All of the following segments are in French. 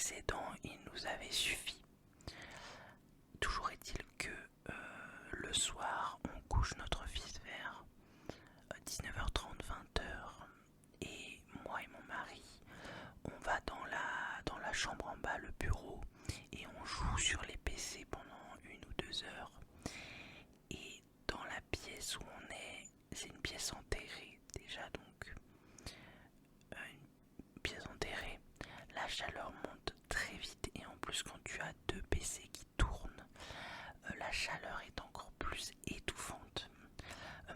précédent, il nous avait suffi. Toujours est-il que le soir, on couche notre fils vers 19h30, 20h, et moi et mon mari, on va dans la chambre en bas, le bureau, et on joue sur les PC pendant 1 ou 2 heures. Et dans la pièce où on est, c'est une pièce enterrée déjà, donc une pièce enterrée, la chaleur monte très vite, et en plus quand tu as 2 PC qui tournent, la chaleur est encore plus étouffante.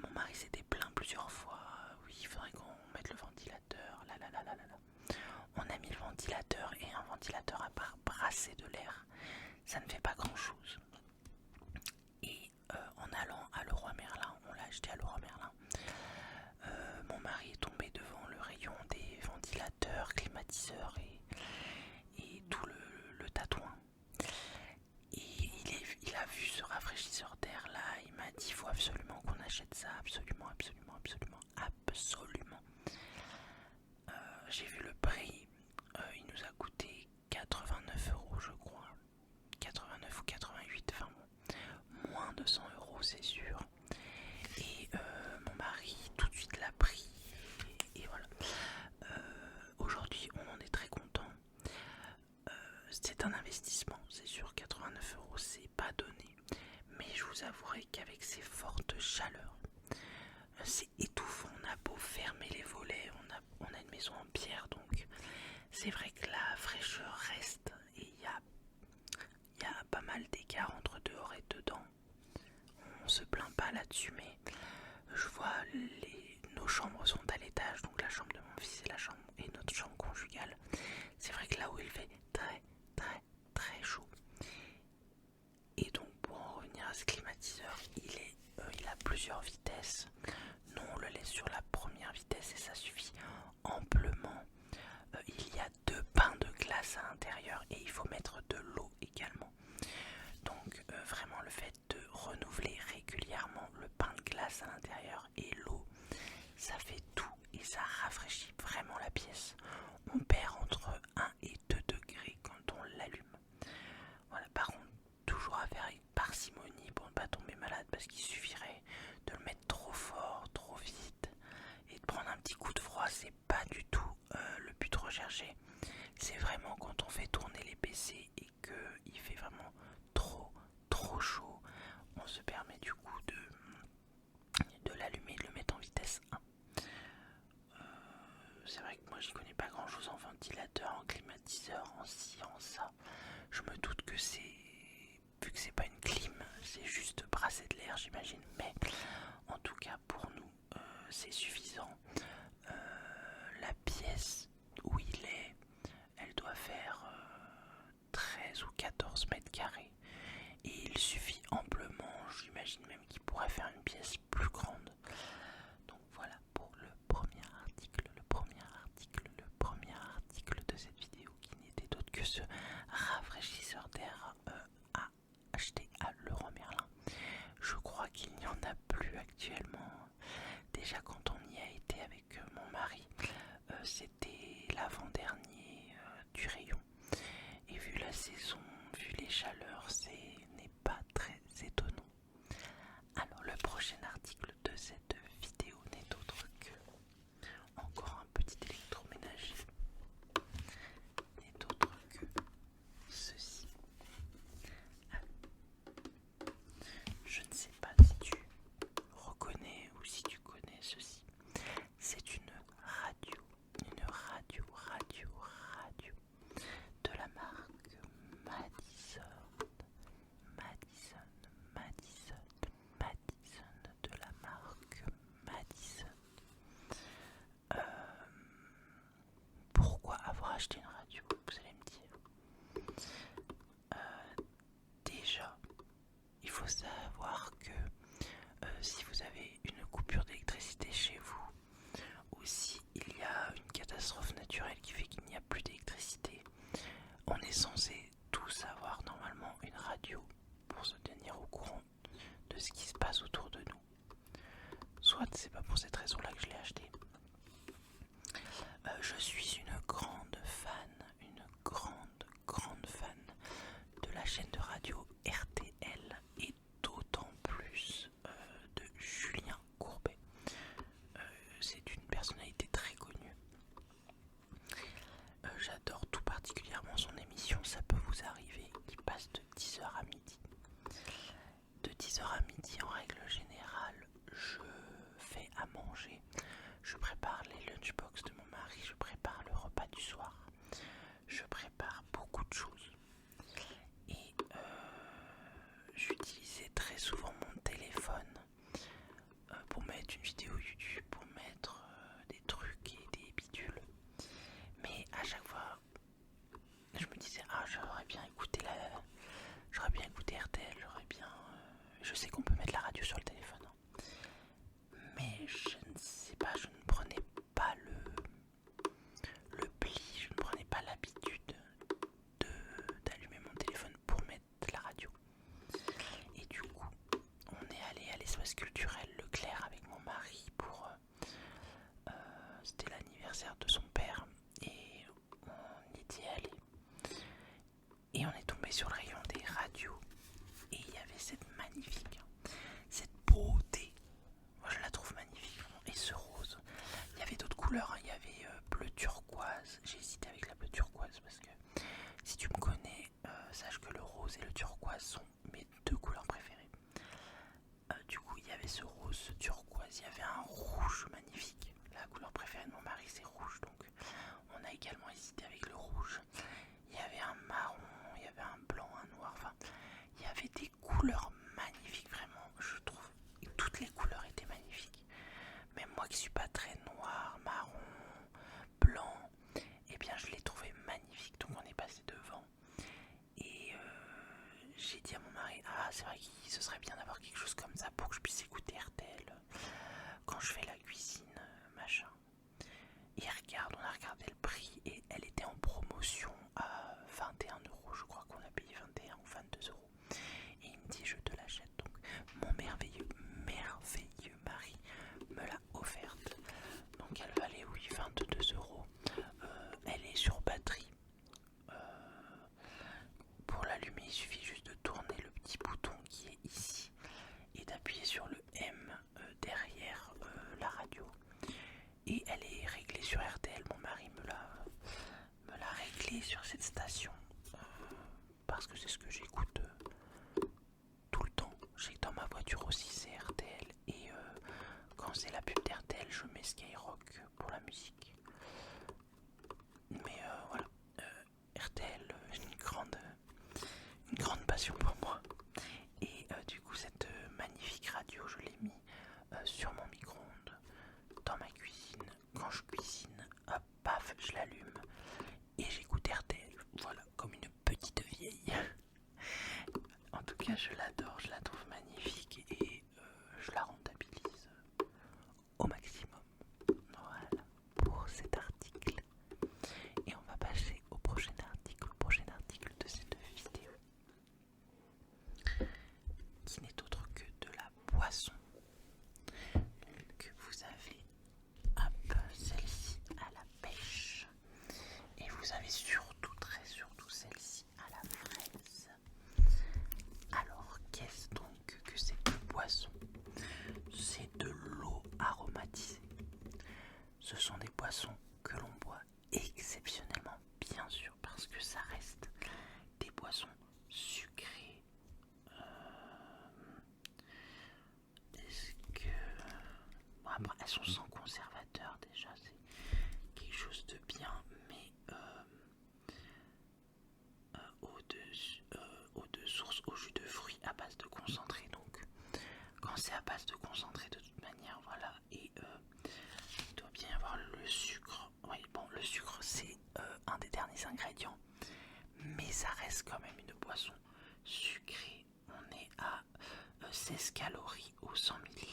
Mon mari s'était plaint plusieurs fois, oui il faudrait qu'on mette le ventilateur, là. On a mis le ventilateur, et un ventilateur à part brasser de l'air, ça ne fait pas grand chose. Et en allant à Leroy Merlin, on l'a acheté à Leroy Merlin, mon mari est tombé devant le rayon des ventilateurs, climatiseurs et tout le tatouin. Et il a vu ce rafraîchisseur d'air là, il m'a dit il faut absolument qu'on achète ça, absolument. J'ai vu le prix, il nous a coûté 89 € je crois, 89 ou 88, enfin bon, moins de 100 € c'est sûr. Et mon mari tout de suite l'a pris, et voilà. Aujourd'hui on en est très content. C'est un investissement, c'est sûr, 89 € c'est pas donné, mais je vous avouerai qu'avec ces fortes chaleurs, c'est étouffant. On a beau fermer les volets, on a une maison en pierre, donc c'est vrai que la fraîcheur reste, et il y a pas mal d'écart entre dehors et dedans. On se plaint pas là-dessus, mais je vois nos chambres sont à l'étage, donc la chambre de mon fils et notre chambre conjugale. C'est vrai que là où il fait très chaud. Et donc pour en revenir à ce climatiseur, il a plusieurs vitesses. Nous on le laisse sur la première vitesse et ça suffit amplement. Il y a 2 pains de glace à l'intérieur, et il faut mettre de l'eau également. Donc vraiment le fait de renouveler régulièrement le pain de glace à l'intérieur et l'eau, ça fait tout, et ça rafraîchit vraiment la pièce. On perd entre 1 et 2 degrés quand on l'allume. Voilà, par contre, toujours à faire avec parcimonie pour ne pas tomber malade, parce qu'il suffirait de le mettre trop fort, trop vite, et de prendre un petit coup de froid. C'est pas du tout le but recherché. C'est vraiment quand on fait tourner les PC et qu'il fait vraiment trop chaud, on se permet du coup de l'allumer et de le mettre en vitesse 1. C'est vrai que moi j'y connais pas grand chose en ventilateur, en climatiseur, en ci, en ça. Je me doute que vu que c'est pas une clim, c'est juste brasser de l'air, j'imagine. Mais en tout cas pour nous, c'est suffisant. La pièce où il est, elle doit faire 13 ou 14 mètres carrés. Et il suffit amplement, j'imagine même qu'il pourrait faire une pièce plus grande. Donc voilà pour le premier article de cette vidéo, qui n'était d'autre que ce rafraîchisseur d'air à acheter à Leroy Merlin. Je crois qu'il n'y en a plus actuellement. Déjà quand on y a été avec vous arrivez, qui passe de 10h à midi. De 10h à midi, en règle générale, je fais à manger. Je prépare les lunchbox de mon mari, je prépare le repas du soir. Je prépare beaucoup de choses. Et j'utilisais très souvent mon téléphone pour mettre une vidéo YouTube, pour mettre des trucs et des bidules. Mais à chaque fois, je me disais, j'aurais bien écouté RTL, je sais qu'on peut mettre la radio sur le téléphone, hein. Mais je ne sais pas, je ne prenais pas le pli, je ne prenais pas l'habitude d'allumer mon téléphone pour mettre la radio. Et du coup, on est allé à l'espace culturel Leclerc avec mon mari pour c'était l'anniversaire de son père et on y était allé. Et on est tombé sur le rayon des radios et il y avait cette magnifique, cette beauté, moi je la trouve magnifique, et ce rose. Il y avait d'autres couleurs, hein. Il y avait bleu turquoise, j'ai hésité avec la bleu turquoise parce que si tu me connais, sache que le rose et le turquoise sont mes deux couleurs préférées. Du coup il y avait ce rose, ce turquoise, il y avait un rouge magnifique. La couleur préférée de mon mari c'est rouge, donc on a également hésité avec le rouge. Il y avait un marron, il y avait un blanc, un noir, enfin il y avait des couleurs magnifiques, vraiment, je trouve. Toutes les couleurs étaient magnifiques. Même moi qui suis pas très noir, marron, blanc, eh bien je l'ai trouvé magnifique. Donc on est passé devant et j'ai dit à mon mari, c'est vrai que ce serait bien d'avoir quelque chose comme ça pour que je puisse écouter RTL quand je fais la cuisine, machin. Et on a regardé le prix et elle était en promotion à 21 €, je crois qu'on a payé 21 ou 22 €. Et il me dit, je te l'achète. Donc mon merveilleux mari me l'a offerte. Donc elle valait 22 €. Elle est sur batterie. Pour l'allumer, il suffit juste de tourner le petit bouton qui est ici et d'appuyer sur le M derrière la radio. Et elle est réglée sur RTL. Mon mari me l'a réglée sur cette station parce que c'est ce que j'écoute tout le temps. J'ai dans ma voiture aussi c'est RTL et quand c'est la pub d'RTL je mets Skyrock pour la musique. Mais voilà, RTL une grande passion pour moi. Et du coup cette magnifique radio je l'ai mis sur mon micro-ondes, dans ma cuisine, quand je cuisine, hop, paf, je l'allume et j'écoute RTL, voilà, comme une petite vieille. En tout cas je l'adore, je la trouve magnifique et je la rentabilise au maximum. Voilà pour cet article. Et on va passer au prochain article de cette vidéo, qui n'est autre que de la boisson. Que vous avez, hop, celle-ci à la pêche. Et vous avez surtout, très surtout, celle-ci à la fraise. Alors, qu'est-ce donc que cette boisson? C'est de l'eau aromatisée. Ce sont des boissons que l'on boit exceptionnellement, bien sûr, parce que ça reste des boissons sucrées. Est-ce que... Bon, après, elles sont sans conservateur déjà, c'est quelque chose de bien, mais eau de source, au jus de fruits à base de concentré. Donc quand c'est à base de concentré, de toute manière, voilà. Et il doit bien y avoir le sucre. Oui, bon, le sucre c'est un des derniers ingrédients, mais ça reste quand même une boisson sucrée. On est à 16 calories au 100 ml,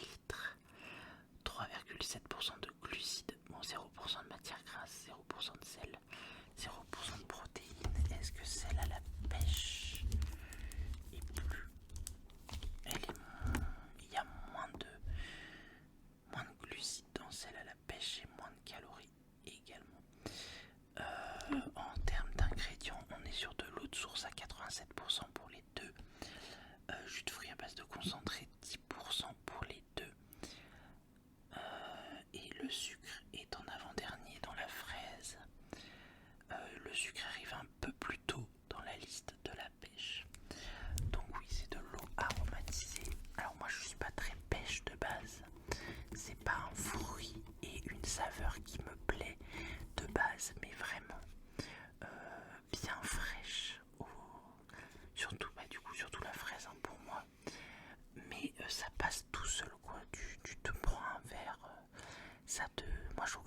3,7% de glucides, bon, 0% de matière grasse, 0% de sel, 0% de protéines. Est-ce que celle à la pêche est plus... Il y a moins de glucides dans celle à la pêche et moins de calories également. En termes d'ingrédients, on est sur de l'eau de source à 87% pour les deux, jus de fruits à base de concentré 10% pour les deux, et le sucre est en avant-dernier dans la fraise. Le sucre arrive un peu plus tôt dans la liste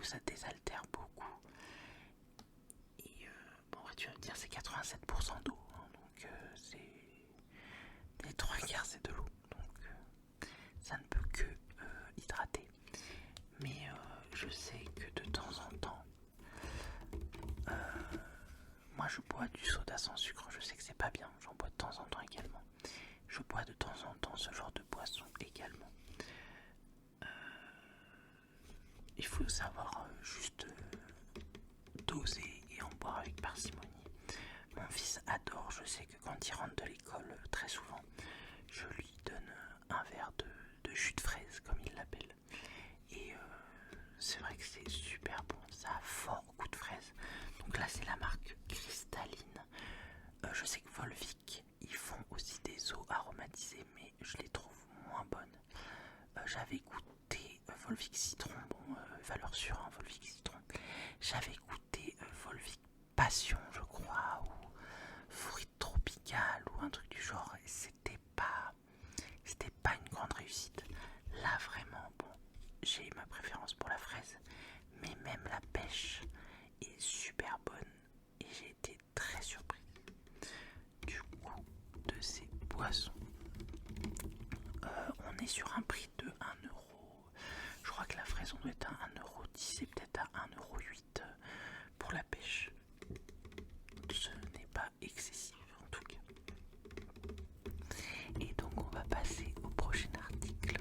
coup ça désaltère beaucoup. Et bon, tu vas me dire c'est 87% d'eau, hein, donc c'est les 3/4 c'est de l'eau, donc ça ne peut que hydrater. Mais je sais que de temps en temps, moi je bois du soda sans sucre, je sais que c'est pas bien, j'en bois de temps en temps également. Je bois de temps en temps ce genre de boisson également. Il faut savoir juste doser et en boire avec parcimonie. Mon fils adore, je sais que quand il rentre de l'école, très souvent, je lui donne un verre de jus de fraise, comme il l'appelle. Et c'est vrai que c'est super bon, ça a fort goût de fraise. Donc là, c'est la marque cristalline. Je sais que Volvic, ils font aussi des eaux aromatisées, mais je les trouve moins bonnes. J'avais goûté Volvic citron, bon, valeur sûre, hein, Volvic citron. J'avais goûté Volvic passion, je crois, ou fruit tropical, ou un truc du genre, et c'était pas une grande réussite. Là, vraiment, bon, j'ai ma préférence pour la fraise, mais même la pêche est super bonne, et j'ai été très surprise du goût de ces boissons. On est sur un prix de 1€. Je crois que la fraise, on doit être à 1,10€ et peut-être à 1,08€ pour la pêche. Ce n'est pas excessif en tout cas. Et donc on va passer au prochain article.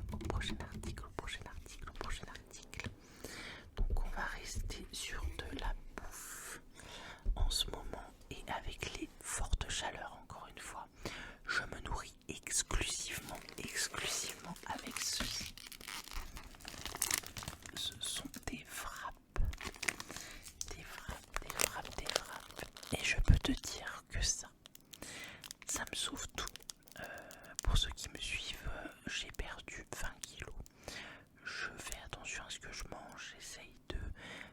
Donc on va rester sur de la bouffe en ce moment, et avec les fortes chaleurs, encore une fois, je me nourris exclusivement avec ceci. Ce sont des frappes. Et je peux te dire que ça me sauve tout. Pour ceux qui me suivent, j'ai perdu 20 kilos. Je fais attention à ce que je mange, j'essaye de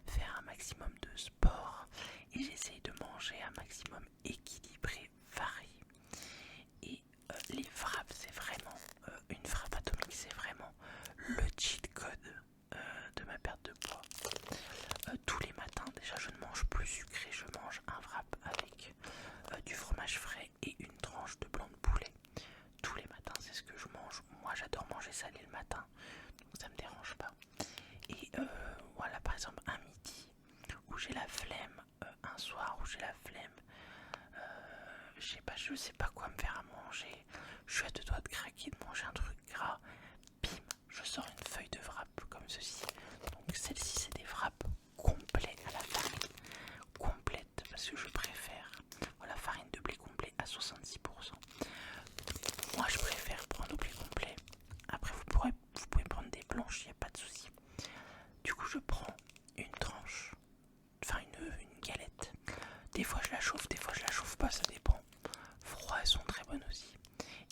faire un maximum de sport et j'essaye de manger un maximum équilibré, varié. Et les frappes, c'est vraiment une frappe atomique, c'est vraiment le cheat code de ma perte de poids. Tous les matins, déjà je ne mange plus sucré, je mange un wrap avec du fromage frais et une tranche de blanc de poulet. Tous les matins, c'est ce que je mange. Moi j'adore manger salé le matin, donc ça me dérange pas. Et voilà, par exemple un midi où j'ai la flemme, un soir où j'ai la flemme, je sais pas quoi me faire à manger, je suis à deux doigts de craquer, de manger un truc gras, bim, je sors une feuille de wrap comme ceci. Donc celle-ci c'est des wraps complets à la farine, complète, parce que je préfère, voilà, farine de blé complet à 66%. Moi je préfère prendre au blé complet. Après vous pouvez prendre des blanches, il n'y a pas de souci. Du coup je prends une tranche, enfin une galette. Des fois je la chauffe, des fois je la chauffe pas, ça dépend. Froid, elles sont très bonnes aussi.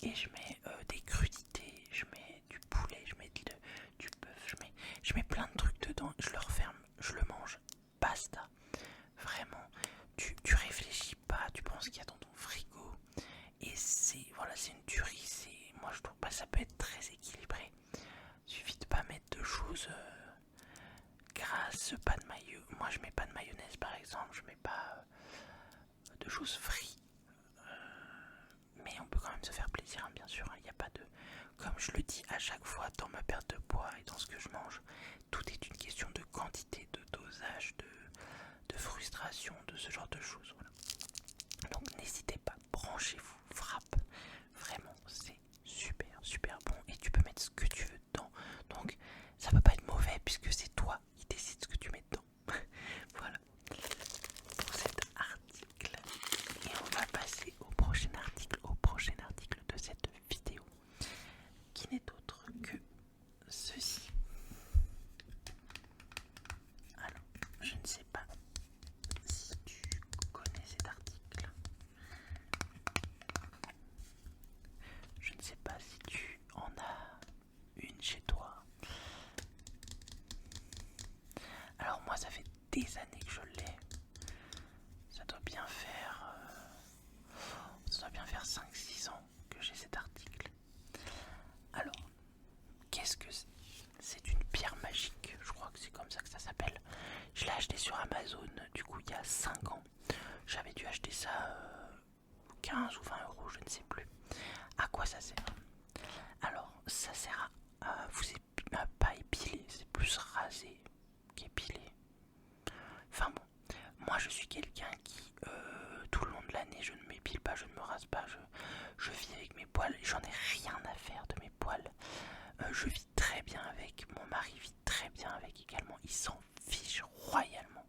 Et je mets des crudités, je mets du poulet, je mets du bœuf, je mets plein de trucs dedans, je le referme, je le mange, basta. Vraiment, tu réfléchis pas, tu penses qu'il y a dans ton frigo. Et c'est une tuerie, moi je trouve pas, ça peut être très équilibré. Il suffit de pas mettre de choses grasses, pas de maillot. Moi je mets pas de mayonnaise par exemple, je mets pas de choses frites. Mais on peut quand même se faire plaisir, hein, bien sûr. Il n'y a pas de, comme je le dis à chaque fois dans ma perte de poids et dans ce que je mange, tout est une question de quantité, de dosage, de frustration, de ce genre de choses. Voilà. Donc n'hésitez pas, branchez-vous, frappe. Vraiment, c'est super bon et tu peux mettre ce que tu veux dedans. Donc ça peut pas être mauvais puisque c'est toi qui décides ce que tu mets dedans. Voilà pour cet article. Et on va passer au prochain article de cette vidéo, qui n'est autre que ceci. Alors, je ne sais pas si tu connais cet article. Je ne sais pas si tu en as une chez toi. Alors moi, ça fait des années que je l'ai. Ça doit bien faire 5-6 ans que j'ai cet article. Alors, qu'est-ce que c'est? C'est une pierre magique, je crois que c'est comme ça que ça s'appelle. Je l'ai acheté sur Amazon, du coup il y a 5 ans. J'avais dû acheter ça 15 ou 20 euros, je ne sais plus. À quoi ça sert? Alors, ça sert à pas épiler, c'est plus raser qu'épiler. Enfin bon, moi je suis quelqu'un qui, tout le long de l'année, je ne m'épile pas, je ne me rase pas, je vis avec mes poils, j'en ai rien à faire de mes poils. Je vis très bien avec, mon mari vit très bien avec également, il s'en fiche royalement.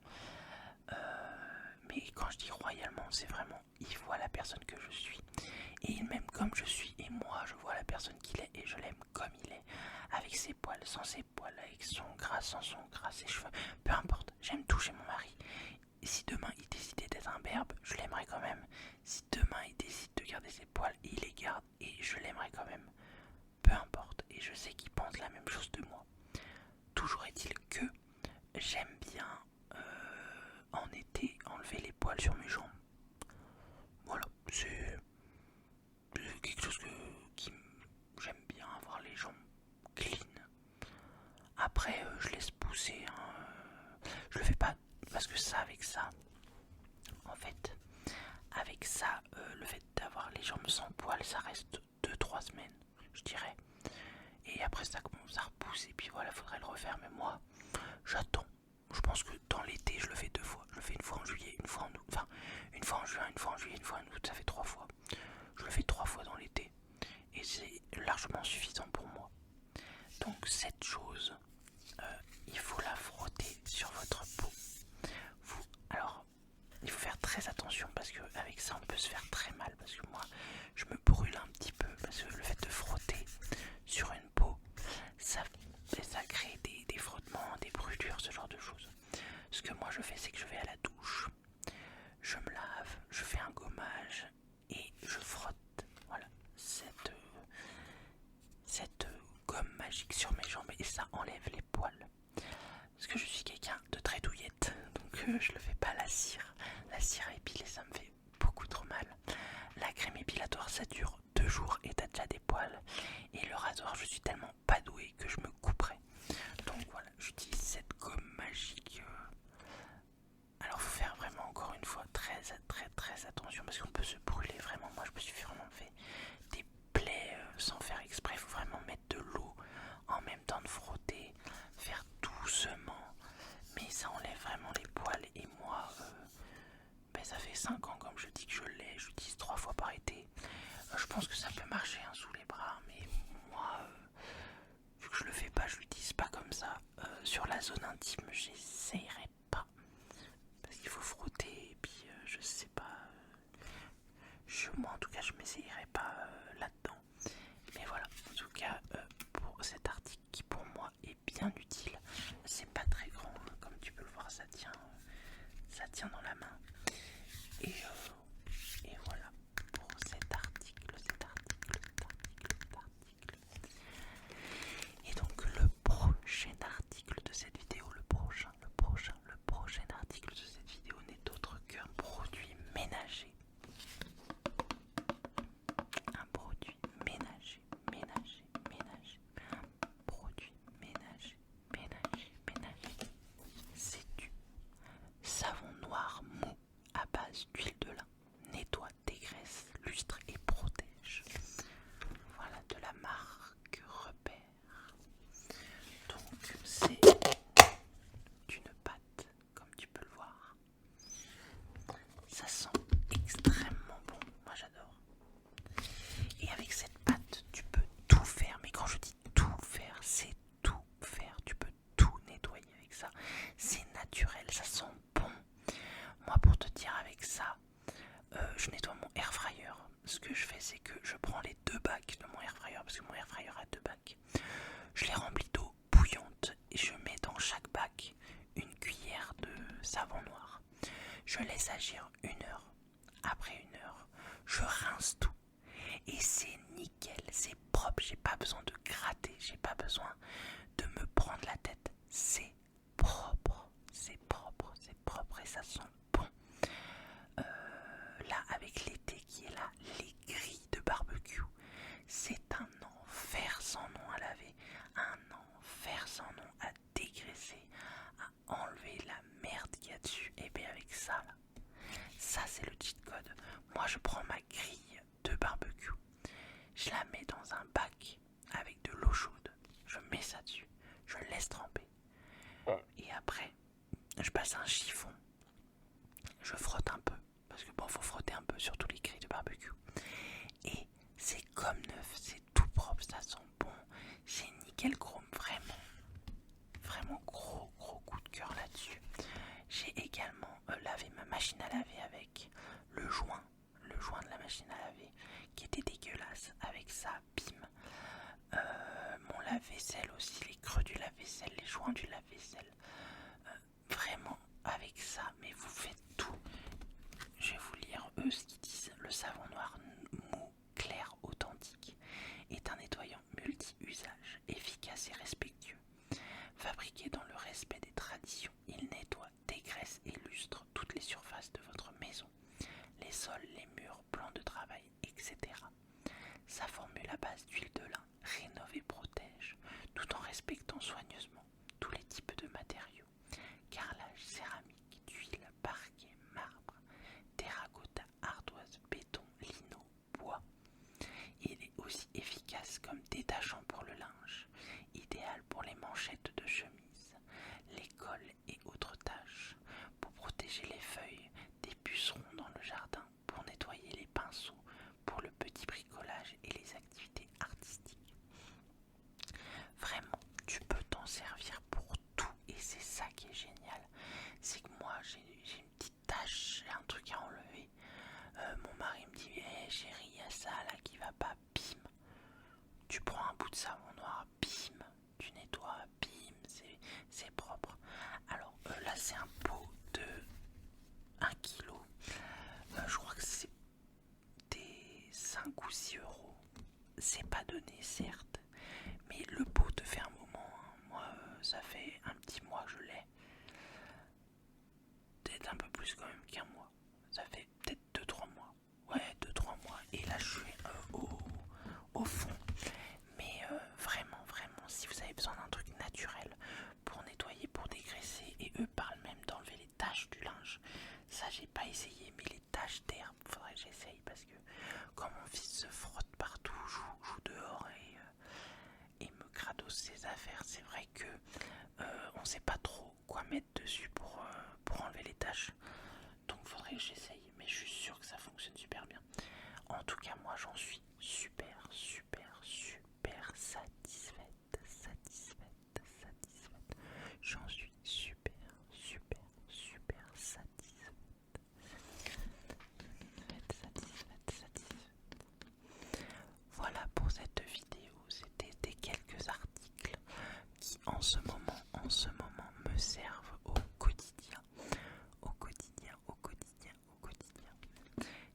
Mais quand je dis royalement, c'est vraiment, il voit la personne que je suis. Et il m'aime comme je suis, et moi je vois la personne qu'il est, et je l'aime comme il est. Avec ses poils, sans ses poils, avec son gras, sans son gras, ses cheveux, peu importe, j'aime tout chez mon mari. Et si demain il décidait d'être un berbe, je l'aimerais quand même. Si demain il décide de garder ses poils, il les garde, et je l'aimerais quand même. Peu importe, et je sais qu'il pense la même chose de moi. Toujours est-il que j'aime bien en été enlever les poils sur mes jambes. Voilà, c'est quelque chose qui j'aime bien avoir les jambes clean. Après, je laisse pousser. Je le fais pas parce que ça, avec ça, en fait, avec ça, le fait d'avoir les jambes sans poils, ça reste 2-3 semaines, je dirais. Et après, ça commence à repousser. Et puis voilà, faudrait le refaire. Mais moi, j'attends. Je pense que dans l'été, je le fais 2 fois. Je le fais une fois en juillet, une fois en août. Enfin, une fois en juin, une fois en juillet, une fois en août. Ça fait 3 fois. Je le fais 3 fois dans l'été. Et c'est largement suffisant pour moi. Donc cette chose, il faut la frotter sur votre peau. Alors, il faut faire très attention parce qu'avec ça, on peut se faire très mal. Parce que moi, je me brûle un petit peu. Parce que le fait de frotter sur une peau, ça crée des frottements, des brûlures, ce genre de choses. Ce que moi je fais, c'est que je vais à la douche, je me lave, je fais un gommage et je frotte. Voilà, cette gomme magique sur mes jambes et ça enlève les poils. Parce que je suis quelqu'un de très douillette, donc je le fais pas à la cire. La cire à épiler, ça me fait beaucoup trop mal. La crème épilatoire, ça dure 2 jours et t'as déjà des poils. Et le rasoir, je suis tellement pas doué que je me couperai. Donc voilà, j'utilise cette gomme magique. Alors faut faire vraiment encore une fois très attention parce qu'on peut se brûler vraiment. Moi je me suis vraiment fait des plaies sans faire exprès. Il faut vraiment mettre de l'eau en même temps de frotter, faire doucement. Mais ça enlève vraiment les poils et moi ça fait 5 ans comme je dis que je l'ai. J'utilise 3 fois par été. Je pense que ça peut marcher sous les bras mais moi vu que je le fais pas, je l'utilise pas comme ça. Sur la zone intime, j'essayerai pas. Parce qu'il faut frotter et puis je sais pas. Moi en tout cas, je m'essayerai pas là-dedans. Mais voilà, en tout cas, pour cet article qui pour moi est bien utile. C'est pas très grand, hein, comme tu peux le voir, ça tient dans la main. Et voilà pour cet article. Et donc le prochain article de cette vidéo, le prochain article de cette vidéo n'est autre qu'un produit ménager. Un produit ménager. Un produit ménager. C'est du savon noir mou à base d'huile de lin. Nettoie, dégraisse, lustre et protège. Voilà de la marque Repère. Donc c'est d'une pâte, comme tu peux le voir. Ça sent extrêmement bon, moi j'adore. Et avec cette pâte, tu peux tout faire. Mais quand je dis tout faire, c'est tout faire. Tu peux tout nettoyer avec ça. C'est naturel, ça sent bon. Moi pour te dire avec ça, je nettoie mon air fryer. Ce que je fais, c'est que je prends les 2 bacs de mon air fryer, parce que mon air fryer a 2 bacs. Je les remplis d'eau bouillante et je mets dans chaque bac une cuillère de savon noir. Je laisse agir 1 heure. Après 1 heure, je rince tout. Et c'est nickel, c'est propre, j'ai pas besoin de gratter, j'ai pas besoin de me prendre la tête. C'est propre et ça sent bon. Là, avec l'été qui est là, les grilles de barbecue, c'est un enfer sans nom à laver, un enfer sans nom à dégraisser, à enlever la là-dessus, et bien avec ça là, ça c'est le cheat code. Moi je prends ma grille de barbecue, je la mets dans un bac avec de l'eau chaude, je mets ça dessus, je laisse tremper. Et après, je passe un chiffon, je frotte un peu, parce que bon, faut frotter un peu sur tous les grilles de barbecue. Et c'est comme neuf, c'est tout propre, ça sent bon, c'est nickel chrome, vraiment. Vraiment gros coup de cœur là-dessus. J'ai également lavé ma machine à laver avec le joint de la machine à laver qui était dégueulasse. Avec ça, bim. Mon lave-vaisselle aussi, les creux du lave-vaisselle, les joints du lave-vaisselle. Vraiment avec ça, mais vous faites tout. Je vais vous lire eux ce qu'ils disent. Le savon noir mou, clair, authentique est un nettoyant multi-usage, efficace et respectueux. Fabriqué dans le respect des traditions, il nettoie, dégraisse et lustre toutes les surfaces de votre maison, les sols, les murs, plans de travail, etc. Sa formule à base d'huile de lin rénove et protège, tout en respectant soigneusement tous les types de matériaux, carrelage, céramique, tuile, parquet, marbre, terracotta, ardoise, béton, lino, bois. Il est aussi efficace comme détachant pour le linge, idéal pour les manchettes de chemise, les cols et autres tâches, pour protéger les feuilles des pucerons dans le jardin, pour nettoyer les pinceaux, pour le petit bricolage et les activités artistiques. Vraiment, tu peux t'en servir pour tout et c'est ça qui est génial. C'est que moi j'ai une petite tâche, j'ai un truc à enlever. Mon mari me dit hey, chérie, il y a ça là qui va pas, bim. Tu prends un bout de savon noir, bim, tu nettoies, bim, c'est propre. Alors là c'est un pot de 1 kg. Je crois que c'est des 5 ou 6 euros. C'est pas donné certes, mais le pot te fait un moment. Hein. Moi ça fait un petit mois que je l'ai. Peut-être un peu plus quand même qu'un mois. Ça fait peut-être 2-3 mois. Ouais, 2-3 mois. Et là je suis au fond. Mais vraiment, si vous avez besoin d'un truc naturel pour nettoyer, pour dégraisser, et eux parlent même d'enlever les taches du linge. Ça, j'ai pas essayé, mais les taches d'herbe, faudrait que j'essaye parce que quand mon fils se frotte partout, joue dehors et me gradosse ses affaires, c'est vrai que on sait pas trop quoi mettre dessus pour enlever les taches. Donc faudrait que j'essaye, mais je suis sûr que ça fonctionne super bien. En tout cas, moi j'en suis super satisfaite. J'en suis super satisfaite. Voilà pour cette vidéo. C'était des quelques articles qui en ce moment me servent au quotidien.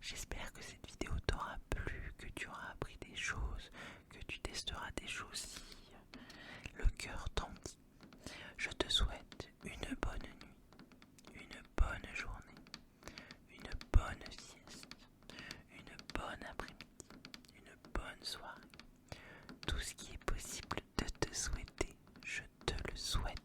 J'espère que cette vidéo t'aura plu, que tu auras appris des choses, que tu testeras des choses si le cœur t'en dit. Je te souhaite une bonne nuit, une bonne journée, une bonne sieste, une bonne après-midi, une bonne soirée. Tout ce qui est possible de te souhaiter, je te le souhaite.